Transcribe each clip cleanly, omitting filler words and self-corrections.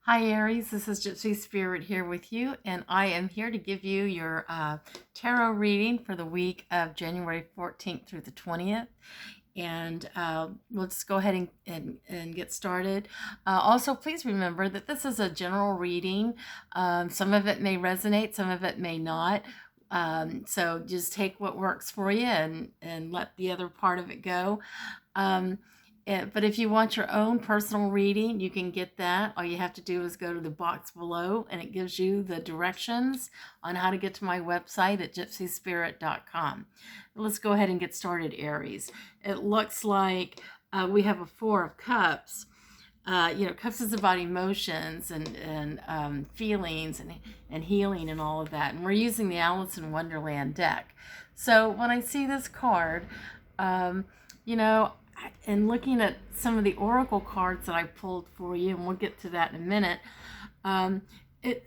Hi, Aries. This is Gypsy Spirit here with you, and I am here to give you your tarot reading for the week of January 14th through the 20th. And we'll just go ahead and get started. Also, please remember that this is a general reading. Some of it may resonate, some of it may not. So just take what works for you and let the other part of it go. Um, but if you want your own personal reading, you can get that. All you have to do is go to the box below and it gives you the directions on how to get to my website at gypsyspirit.com. Let's go ahead and get started, Aries. It looks like we have a Four of Cups. Cups is about emotions and feelings and healing and all of that. And we're using the Alice in Wonderland deck. So when I see this card, um, you know, and looking at some of the oracle cards that I pulled for you, and we'll get to that in a minute, um, it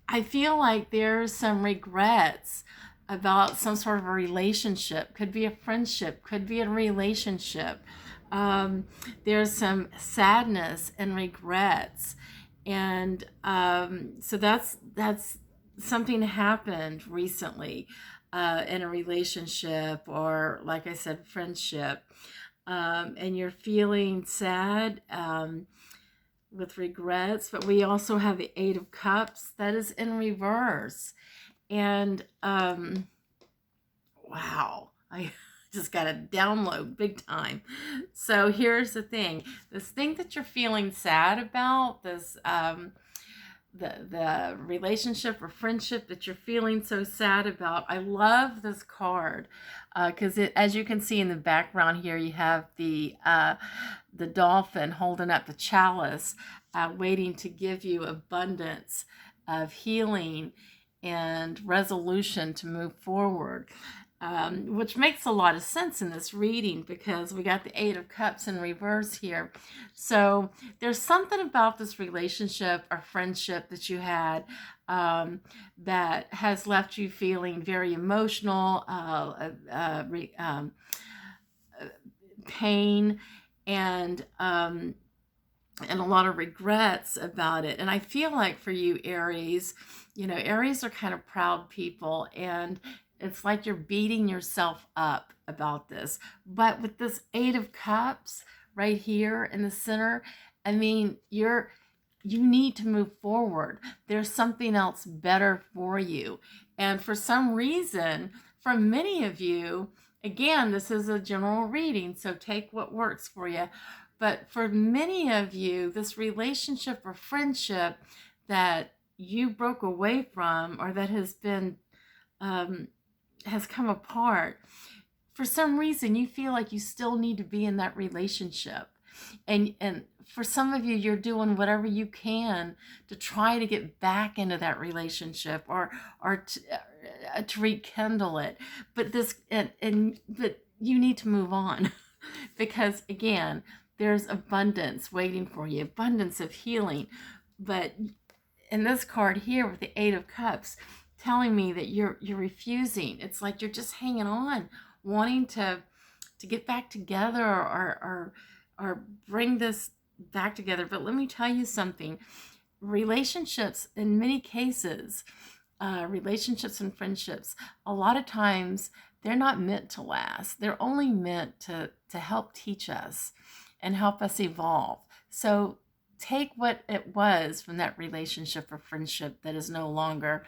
I feel like there's some regrets about some sort of a relationship. Could be a friendship, could be a relationship. There's some sadness and regrets, and so that's something happened recently in a relationship, or like I said, friendship. And you're feeling sad with regrets, but we also have the Eight of Cups that is in reverse. And wow, I just got a download big time. So here's the thing: this thing that you're feeling sad about, this the relationship or friendship that you're feeling so sad about. I love this card because as you can see in the background here, you have the dolphin holding up the chalice, waiting to give you abundance of healing and resolution to move forward. Which makes a lot of sense in this reading because we got the Eight of Cups in reverse here. So there's something about this relationship or friendship that you had that has left you feeling very emotional, pain, and a lot of regrets about it. And I feel like for you, Aries, Aries are kind of proud people, and it's like you're beating yourself up about this. But with this Eight of Cups right here in the center, I mean, you need to move forward. There's something else better for you. And for some reason, for many of you, again, this is a general reading, so take what works for you. But for many of you, this relationship or friendship that you broke away from, or that has been has come apart, for some reason you feel like you still need to be in that relationship. And for some of you, you're doing whatever you can to try to get back into that relationship, or to rekindle it. But but you need to move on because again, there's abundance waiting for you, abundance of healing. But in this card here with the Eight of Cups, telling me that you're refusing. It's like you're just hanging on, wanting to get back together, or bring this back together. But let me tell you something: relationships, in many cases, relationships and friendships, a lot of times they're not meant to last. They're only meant to help teach us and help us evolve. So take what it was from that relationship or friendship that is no longer.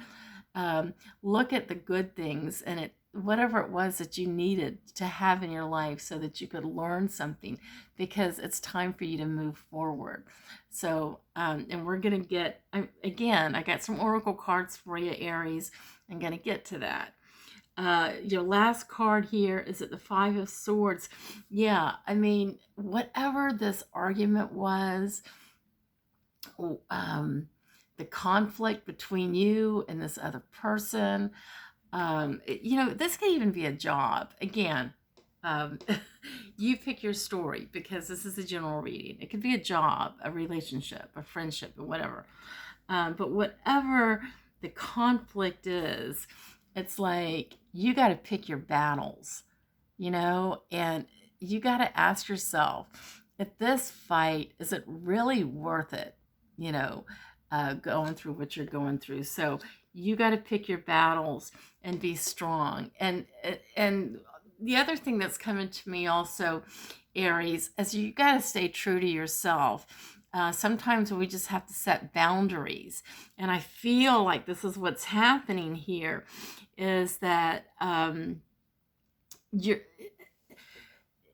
Look at the good things and whatever it was that you needed to have in your life so that you could learn something, because it's time for you to move forward. So, and we're going to get, again, I got some oracle cards for you, Aries. I'm going to get to that. Your last card here is at the Five of Swords. Yeah, I mean, whatever this argument was, the conflict between you and this other person, this could even be a job. Again, you pick your story because this is a general reading. It could be a job, a relationship, a friendship, or whatever. But whatever the conflict is, it's like you got to pick your battles, and you got to ask yourself, if this fight, is it really worth it? going through what you're going through. So you got to pick your battles and be strong. And the other thing that's coming to me also, Aries, is you got to stay true to yourself. Sometimes we just have to set boundaries, and I feel like this is what's happening here, is that you're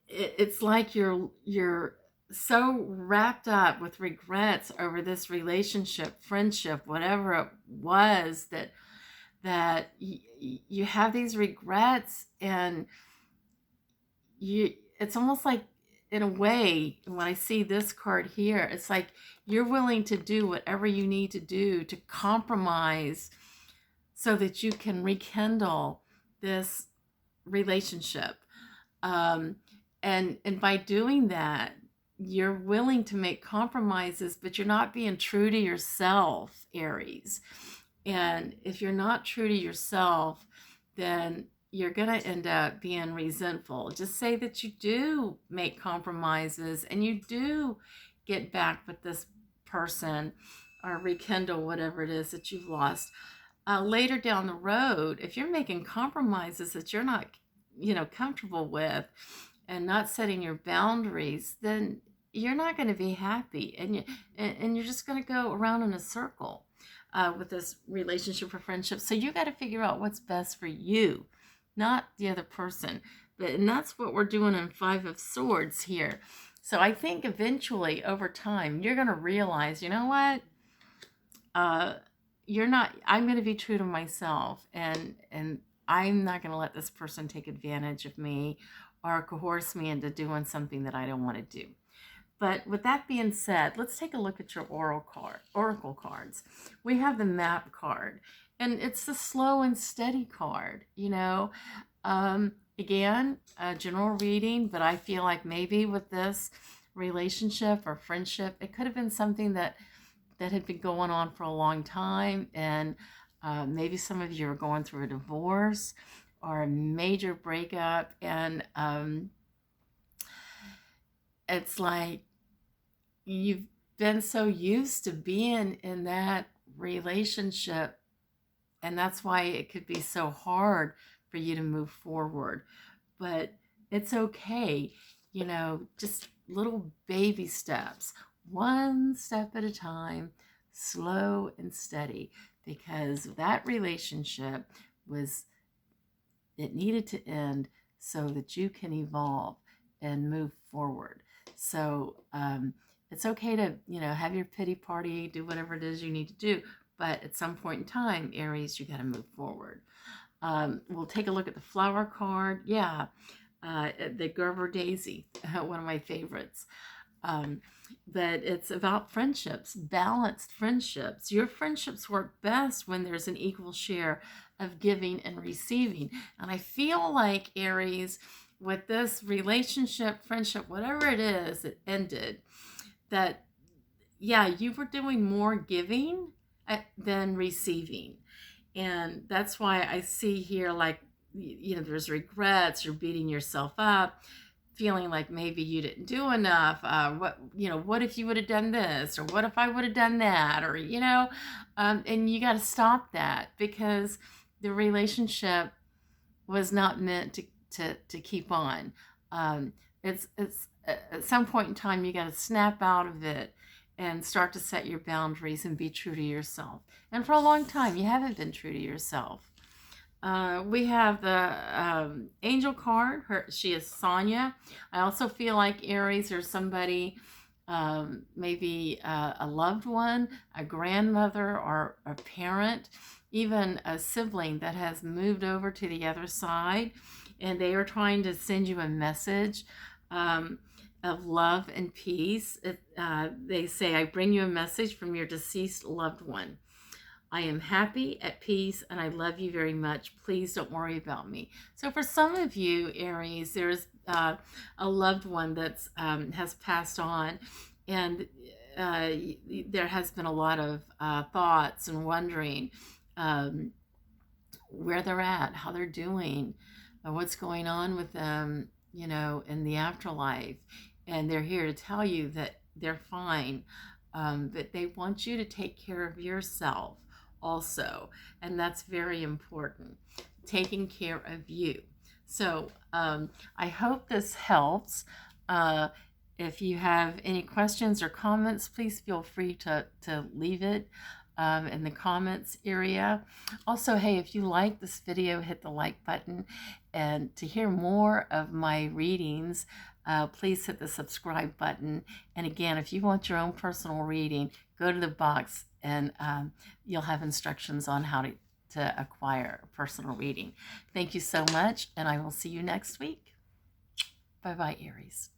it's like you're so wrapped up with regrets over this relationship, friendship, whatever it was, that you have these regrets, and you it's almost like, in a way, when I see this card here, it's like you're willing to do whatever you need to do to compromise so that you can rekindle this relationship. um, and by doing that, you're willing to make compromises, but you're not being true to yourself, Aries. And if you're not true to yourself, then you're going to end up being resentful. Just say that you do make compromises and you do get back with this person or rekindle whatever it is that you've lost. Later down the road, if you're making compromises that you're not, comfortable with, and not setting your boundaries, then you're not going to be happy, and you're just going to go around in a circle with this relationship or friendship. So you got to figure out what's best for you, not the other person. And that's what we're doing in Five of Swords here. So I think eventually, over time, you're going to realize, you know what? You're not. I'm going to be true to myself, and I'm not going to let this person take advantage of me or coerce me into doing something that I don't want to do. But with that being said, let's take a look at your oracle cards. We have the map card, and it's the slow and steady card. Again, a general reading, but I feel like maybe with this relationship or friendship, it could have been something that had been going on for a long time, and maybe some of you are going through a divorce or a major breakup, and it's like you've been so used to being in that relationship, and that's why it could be so hard for you to move forward. But it's okay, just little baby steps, one step at a time, slow and steady, because that relationship it needed to end so that you can evolve and move forward. So it's okay to, have your pity party, do whatever it is you need to do. But at some point in time, Aries, you got to move forward. We'll take a look at the flower card. Yeah, the Gerber Daisy, one of my favorites. But it's about friendships, balanced friendships. Your friendships work best when there's an equal share of giving and receiving. And I feel like, Aries, with this relationship, friendship, whatever it is that ended, that, yeah, you were doing more giving than receiving. And that's why I see here, like, there's regrets, you're beating yourself up, feeling like maybe you didn't do enough. What if you would have done this, or what if I would have done that, or and you got to stop that, because the relationship was not meant to keep on. It's at some point in time you got to snap out of it and start to set your boundaries and be true to yourself. And for a long time, you haven't been true to yourself. We have the angel card. She is Sonia. I also feel like, Aries, or somebody, maybe a loved one, a grandmother, or a parent, even a sibling that has moved over to the other side, and they are trying to send you a message of love and peace. They say, I bring you a message from your deceased loved one. I am happy, at peace, and I love you very much. Please don't worry about me. So for some of you, Aries, there's a loved one that's has passed on, and there has been a lot of thoughts and wondering where they're at, how they're doing, what's going on with them, in the afterlife. And they're here to tell you that they're fine. but they want you to take care of yourself also, and that's very important, taking care of you. So I hope this helps. If you have any questions or comments, please feel free to leave it in the comments area. Also, hey, if you like this video, hit the like button. And to hear more of my readings, please hit the subscribe button. And again, if you want your own personal reading, go to the box and you'll have instructions on how to acquire a personal reading. Thank you so much, and I will see you next week. Bye-bye, Aries.